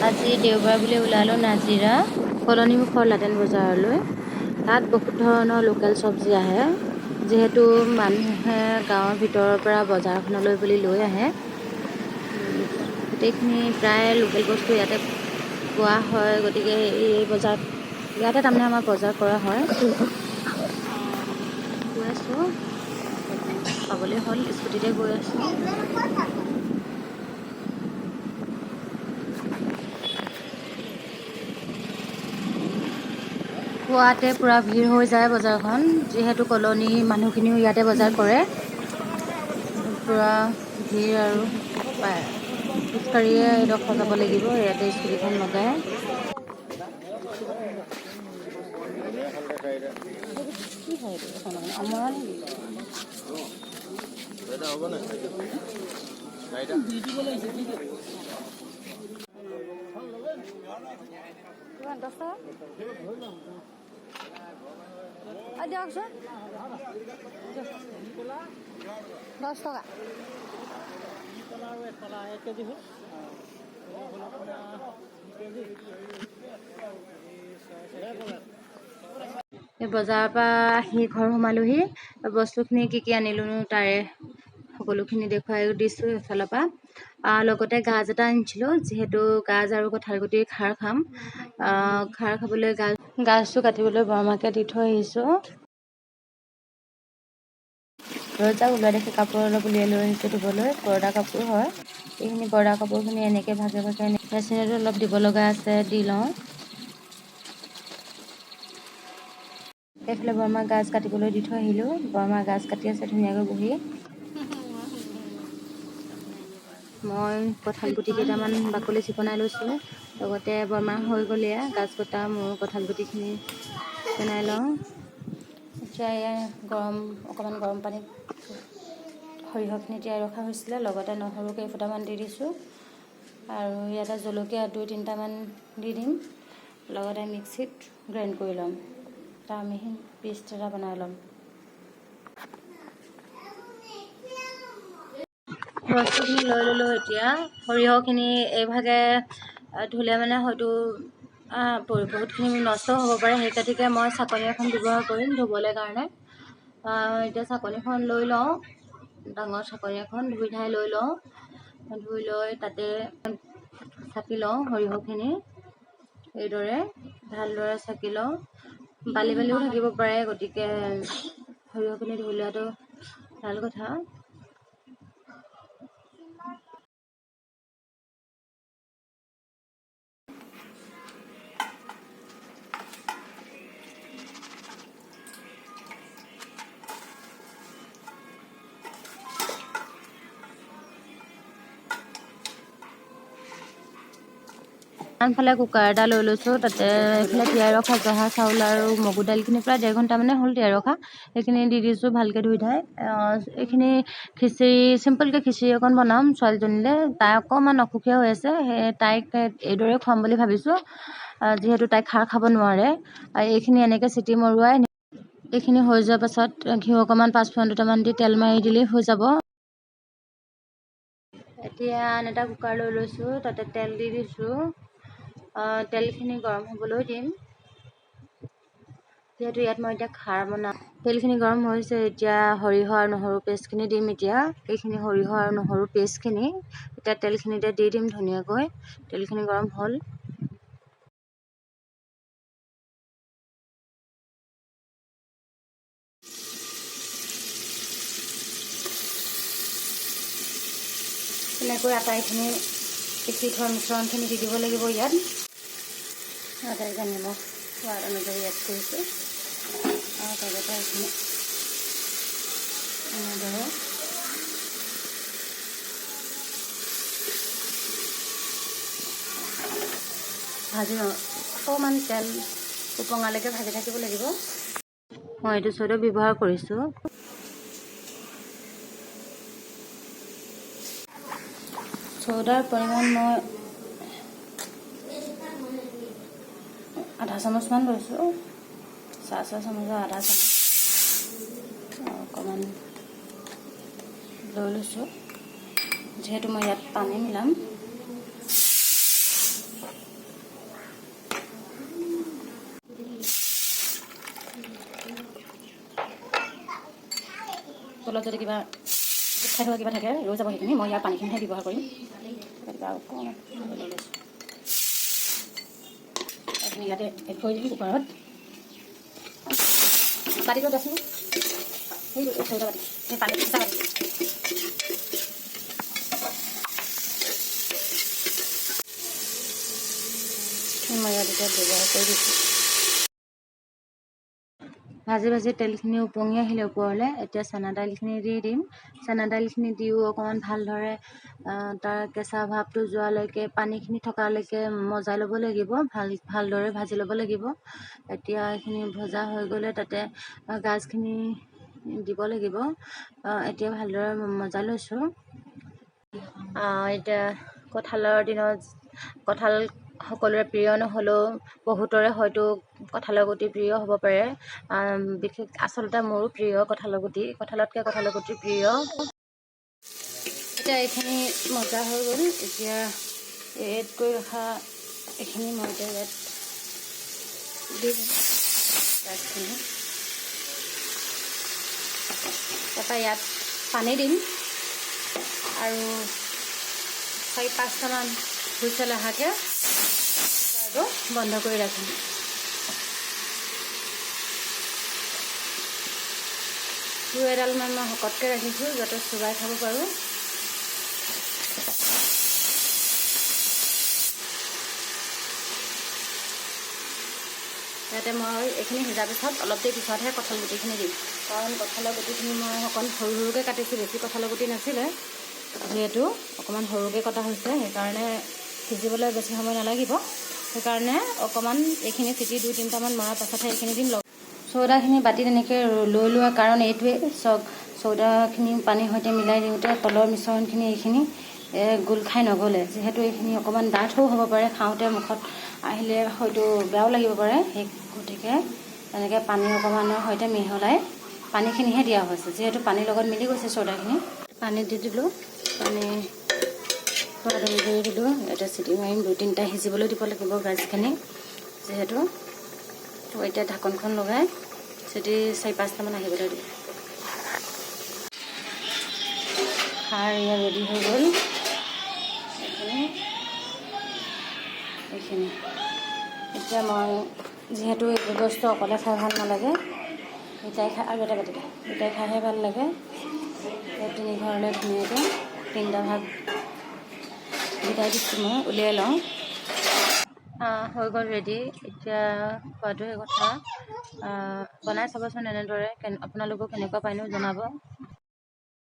আজি দেওবাৰ বুলি ওলালোঁ নাজিৰা কলনীমুখৰ লাটেন বজাৰলৈ। তাত বহুত ধৰণৰ লোকেল চব্জি আহে, যিহেতু মানুহে গাঁৱৰ ভিতৰৰ পৰা বজাৰখনলৈ বুলি লৈ আহে। গোটেইখিনি প্ৰায় লোকেল বস্তু ইয়াতে পোৱা হয়, গতিকে এই বজাৰ ইয়াতে তাৰমানে আমাৰ বজাৰ কৰা হয়। গৈ আছোঁ, পাবলৈ হ'ল, স্কুটিতে গৈ আছোঁ। পুৱাতে পূৰা ভিৰ হৈ যায় বজাৰখন, যিহেতু কলনী মানুহখিনিও ইয়াতে বজাৰ কৰে। পূৰা ভিৰ আৰু খোজকাঢ়িয়ে এডোখৰ যাব লাগিব, ইয়াতে স্কুটিখন লগাই। কি হয় অমৰা নেকি? কিমান 10 টকা? দিয়কচোন 10 টকা। এই বজাৰৰ পৰা আহি ঘৰ সোমালোহি। বস্তুখিনি কি আনিলোনো তাৰে সকলোখিনি দেখুৱাই দিছোঁ এফালৰ পৰা। লগতে গাজ এটা আনিছিলোঁ, যিহেতু গাজ আৰু কঁঠালগুটিৰ খাৰ খাম। খাৰ খাবলৈ গাজটো কাটিবলৈ বৰমাকে দি থৈ আহিছোঁ। ৰজা ওলাই দেখি কাপোৰ অলপ উলিয়াই লৈ আহিছোঁ ধুবলৈ। পৰ্দা কাপোৰ হয়, এইখিনি পৰ্দা কাপোৰখিনি এনেকৈ ভাগে মেচিনতো অলপ দিব লগা আছে, দি লওঁ। এইফালে বৰমাক গাজ কাটিবলৈ দি থৈ আহিলোঁ। বৰমা গাজ কাটি আছে ধুনীয়াকৈ বহি। মই কঁঠাল গুটি কেইটামান বাকলি চিকনাই লৈছোঁ, লগতে বৰমাৰ হৈ গ'লে গাজ কটা মোৰ কঁঠাল গুটিখিনি চিকনাই লওঁ। এতিয়া অকণমান গৰম পানীত সৰিয়হখিনি তিয়াই ৰখা হৈছিলে, লগতে নহৰু কেইফুটামান দি দিছোঁ আৰু ইয়াতে জলকীয়া 2-3টামান দি দিম। লগতে মিক্সিত গ্ৰাইণ্ড কৰি ল'ম, তাৰ মিহি পেষ্ট এটা বনাই ল'ম। বস্তুখিনি লৈ ল'লোঁ। এতিয়া সৰিয়হখিনি এইভাগে ধুলে মানে হয়তো বহুতখিনি নষ্ট হ'ব পাৰে, সেই গতিকে মই চাকনি এখন ব্যৱহাৰ কৰিম ধুবলৈ কাৰণে। এতিয়া চাকনিখন লৈ লওঁ, ডাঙৰ চাকনি এখন ধুই ধাই লৈ লওঁ। ধুই লৈ তাতে চাকি লওঁ সৰিয়হখিনি, এইদৰে ভালদৰে চাকি লওঁ। বালিও থাকিব পাৰে, গতিকে সৰিয়হখিনি ধুই লোৱাটো ভাল কথা। আনফালে কুকাৰ এটা লৈ লৈছোঁ, তাতে এইফালে তিয়াই ৰখা জহা চাউল আৰু মগু দাইলখিনি প্ৰায় 1.5 ঘণ্টামানে হ'ল তিয়াই ৰখা। এইখিনি দি দিছোঁ ভালকৈ ধুই ধাই। এইখিনি খিচিৰি, চিম্পলকৈ খিচিৰি অকণ বনাম ছোৱালীজনীলৈ। তাই অকণমান অসুখীয়া হৈ আছে, তাইক এইদৰে খুৱাম বুলি ভাবিছোঁ, যিহেতু তাই খাৰ খাব নোৱাৰে। এইখিনি এনেকৈ চিটি মৰুৱাই এইখিনি হৈ যোৱাৰ পাছত ঘিউ অকণমান 5 ফুৰণ 2টামান দি তেল মাৰি দিলেই হৈ যাব। এতিয়া আন এটা কুকাৰ লৈ লৈছোঁ, তাতে তেল দি দিছোঁ। তেলখিনি গৰম হ'বলৈ দিম, যিহেতু ইয়াত মই এতিয়া খাৰ বনাম। তেলখিনি গৰম হৈছে, এতিয়া সৰিয়হ আৰু নহৰু পেষ্টখিনি দিম। এতিয়া এইখিনি সৰিয়হ আৰু নহৰু পেষ্টখিনি এতিয়া তেলখিনিতে দি দিম ধুনীয়াকৈ। তেলখিনি গৰম হ'ল। তেনেকৈ আটাইখিনি পিচি থোৱা মিশ্ৰণখিনি দি দিব লাগিব ইয়াত। আটাইখিনি নিমখ সোৱাদ অনুযায়ী এড কৰিছোঁ আৰু লগতে এইখিনি এনেদৰে ভাজি অকণমান তেল উপঙালৈকে ভাজি থাকিব লাগিব। মই এইটো চ'ডা ব্যৱহাৰ কৰিছোঁ। চ'ডাৰ পৰিমাণ মই আধা চামুচমান লৈছোঁ, চাহ চামুচৰ আধা চামুচ অকণমান লৈ লৈছোঁ, যিহেতু মই ইয়াত পানী মিলাম। তলত যদি কিবা খাই থোৱা কিবা থাকে ৰৈ যাব, সেইখিনি মই ইয়াৰ পানীখিনিহে ব্যৱহাৰ কৰিম। গতিকে আৰু অকণমান লৈ লৈছোঁ, এইখিনি ইয়াতে এড কৰি দিম কুকাৰত। বাতিটো দেচোন, সেইটো চৌদা বাতি, এই পানী চিচা বাতি। মই ইয়াত এতিয়া ব্যৱহাৰ কৰি দিছোঁ। ভাজি ভাজি তেলখিনি উপঙি আহিলে ওপৰলৈ, এতিয়া চানা দাইলখিনি দি দিম। চানা দাইলখিনি দিও অকণমান ভালদৰে তাৰ কেঁচা ভাৱটো যোৱালৈকে, পানীখিনি থকালৈকে মজাই ল'ব লাগিব, ভালদৰে ভাজি ল'ব লাগিব। এতিয়া এইখিনি ভজা হৈ গ'লে তাতে গাজখিনি দিব লাগিব। এতিয়া ভালদৰে মজাই লৈছোঁ। এতিয়া কঁঠালৰ দিনত কঁঠাল সকলোৰে প্ৰিয় নহ'লেও বহুতৰে হয়তো কঁঠালৰ গুটি প্ৰিয় হ'ব পাৰে। বিশেষ আচলতে মোৰো প্ৰিয় কঁঠালৰ গুটি, কঁঠালতকৈ কঁঠালৰ গুটি প্ৰিয়। এতিয়া এইখিনি মজা হৈ গ'ল। এতিয়া এড কৰি ৰখা এইখিনি মই এতিয়া ইয়াত দি দিম গাজখিনি। তাৰপৰা ইয়াত পানী দিম আৰু 4-5টামান হুইচেল অহাকৈ কুকাৰটো বন্ধ কৰি ৰাখিম। জুই এডালমান মই শকতকৈ ৰাখিছোঁ যাতে চোবাই খাব পাৰোঁ। ইয়াতে মই এইখিনি সিজাৰ পিছত অলপ দেৰি পিছতহে কঁঠাল গুটিখিনি দিম, কাৰণ কঁঠালৰ গুটিখিনি মই অকণ সৰু সৰুকৈ কাটিছোঁ, বেছি কঁঠালৰ গুটি নাছিলে, যিহেতু অকণমান সৰুকৈ কটা হৈছে, সেইকাৰণে সিজিবলৈ বেছি সময় নালাগিব। সেইকাৰণে অকণমান এইখিনি চিটি 2-3টামান মৰাৰ পাছতহে এইখিনি দিম। চৌদাখিনি বাতিত এনেকৈ লৈ লোৱা কাৰণ এইটোৱে, চৌদাখিনি পানীৰ সৈতে মিলাই দিওঁতে তলৰ মিশ্ৰণখিনি এইখিনি গোল খাই নগ'লে, যিহেতু এইখিনি অকণমান ডাঠো হ'ব পাৰে, খাওঁতে মুখত আহিলে হয়তো বেয়াও লাগিব পাৰে। সেই গতিকে এনেকৈ পানী অকণমানৰ সৈতে মিহলাই পানীখিনিহে দিয়া হৈছে, যিহেতু পানীৰ লগত মিলি গৈছে চৌদাখিনি। পানী দি দিলোঁ, পানী সোৱাদ অনুযায়ী দিলোঁ। এতিয়া চিটি মাৰিম, 2-3টা সিজিবলৈ দিব লাগিব গাজখিনি, যিহেতু। এতিয়া ঢাকনখন লগাই চিটি 4-5টামান আহিবলৈ দিম। খাৰ ইয়াত ৰেডি হৈ গ'ল। এইখিনি এতিয়া মই যিহেতু এইবোৰ বস্তু অকলে খাই ভাল নালাগে, দুটাই খাই, আৰু এটা বাতিতে দুটাই খাইহে ভাল লাগে। এই 3 ঘৰলৈ ধুনীয়াকৈ 3টা ভাগ গোটাই দিছোঁ, মই উলিয়াই লওঁ। হৈ গ'ল ৰেডি। এতিয়া খোৱাটোহে কথা। বনাই চাবচোন এনেদৰে, আপোনালোকেও কেনেকুৱা পায়নো জনাব।